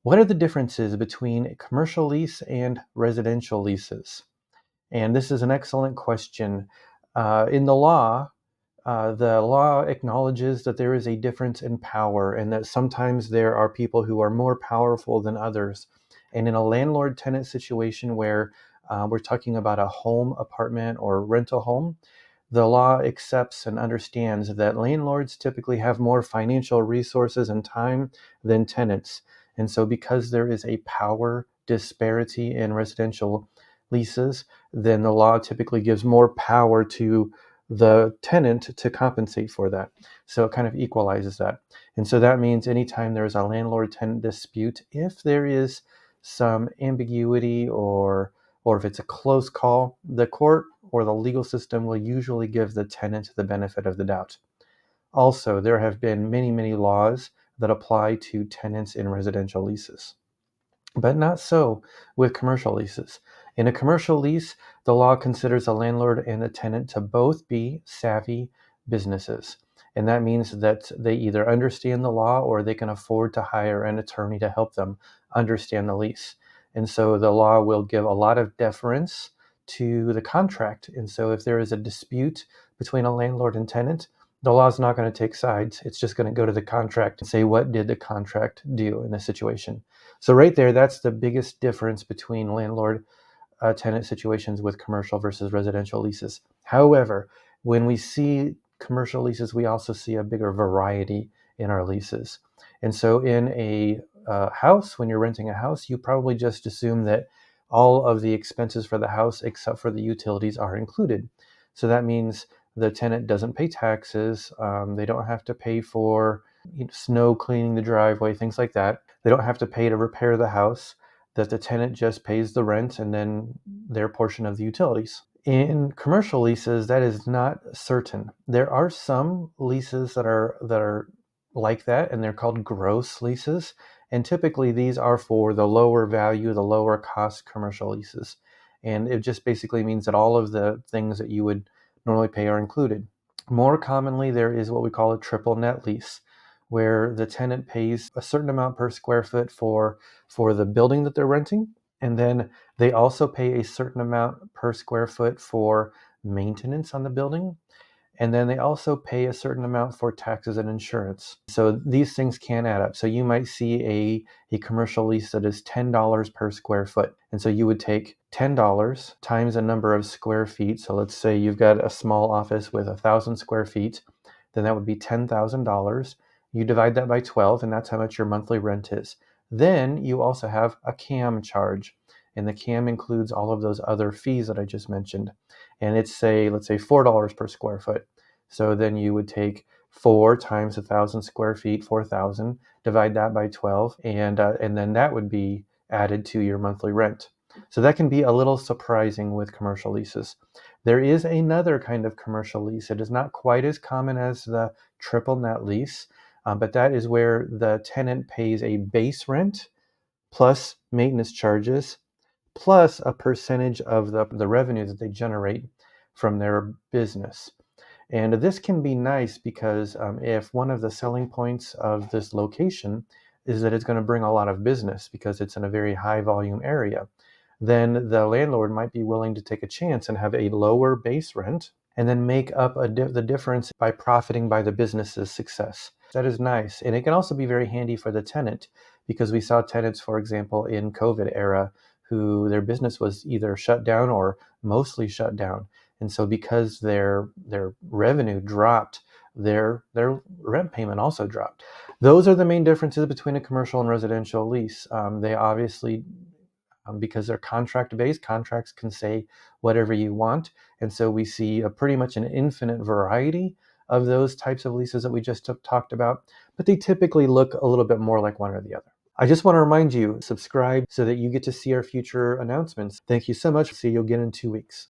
What are the differences between a commercial lease and residential leases? And this is an excellent question. In the law acknowledges that there is a difference in power and that sometimes there are people who are more powerful than others. And in a landlord-tenant situation where we're talking about a home, apartment, or rental home, the law accepts and understands that landlords typically have more financial resources and time than tenants. And so, because there is a power disparity in residential leases, then the law typically gives more power to the tenant to compensate for that. So it kind of equalizes that. And so that means anytime there's a landlord tenant dispute, if there is some ambiguity or if it's a close call, the court or the legal system will usually give the tenant the benefit of the doubt. Also, there have been many, many laws that apply to tenants in residential leases, but not so with commercial leases. In a commercial lease, the law considers the landlord and the tenant to both be savvy businesses. And that means that they either understand the law or they can afford to hire an attorney to help them understand the lease. And so the law will give a lot of deference to the contract. And so if there is a dispute between a landlord and tenant, the law is not going to take sides. It's just going to go to the contract and say, what did the contract do in this situation? So right there, that's the biggest difference between landlord tenant situations with commercial versus residential leases. However, when we see commercial leases, we also see a bigger variety in our leases. And so in a house, when you're renting a house, you probably just assume that all of the expenses for the house, except for the utilities, are included. So that means the tenant doesn't pay taxes. They don't have to pay for snow cleaning the driveway, things like that. They don't have to pay to repair the house, that the tenant just pays the rent and then their portion of the utilities. In commercial leases, that is not certain. There are some leases that are like that, and they're called gross leases. And typically these are for the lower value, the lower cost commercial leases. And it just basically means that all of the things that you would normally pay are included. More commonly, there is what we call a triple net lease, where the tenant pays a certain amount per square foot for the building that they're renting, and then they also pay a certain amount per square foot for maintenance on the building, and then they also pay a certain amount for taxes and insurance. So these things can add up. So you might see a commercial lease that is $10 per square foot. And so you would take $10 times a number of square feet. So let's say you've got a small office with 1,000 square feet, then that would be $10,000. You divide that by 12, and that's how much your monthly rent is. Then you also have a CAM charge. And the CAM includes all of those other fees that I just mentioned. And let's say $4 per square foot. So then you would take 4 times 1,000 square feet, 4,000, divide that by 12, and then that would be added to your monthly rent. So that can be a little surprising with commercial leases. There is another kind of commercial lease. It is not quite as common as the triple net lease, but that is where the tenant pays a base rent plus maintenance charges plus a percentage of the revenue that they generate from their business. And this can be nice because if one of the selling points of this location is that it's going to bring a lot of business because it's in a very high volume area, then the landlord might be willing to take a chance and have a lower base rent and then make up the difference by profiting by the business's success. That is nice. And it can also be very handy for the tenant because we saw tenants, for example, in COVID era who their business was either shut down or mostly shut down. And so because their revenue dropped, their rent payment also dropped. Those are the main differences between a commercial and residential lease. They obviously, because they're contract based, contracts can say whatever you want. And so we see pretty much an infinite variety of those types of leases that we just talked about, but they typically look a little bit more like one or the other. I just want to remind you, subscribe so that you get to see our future announcements. Thank you so much. See you again in 2 weeks.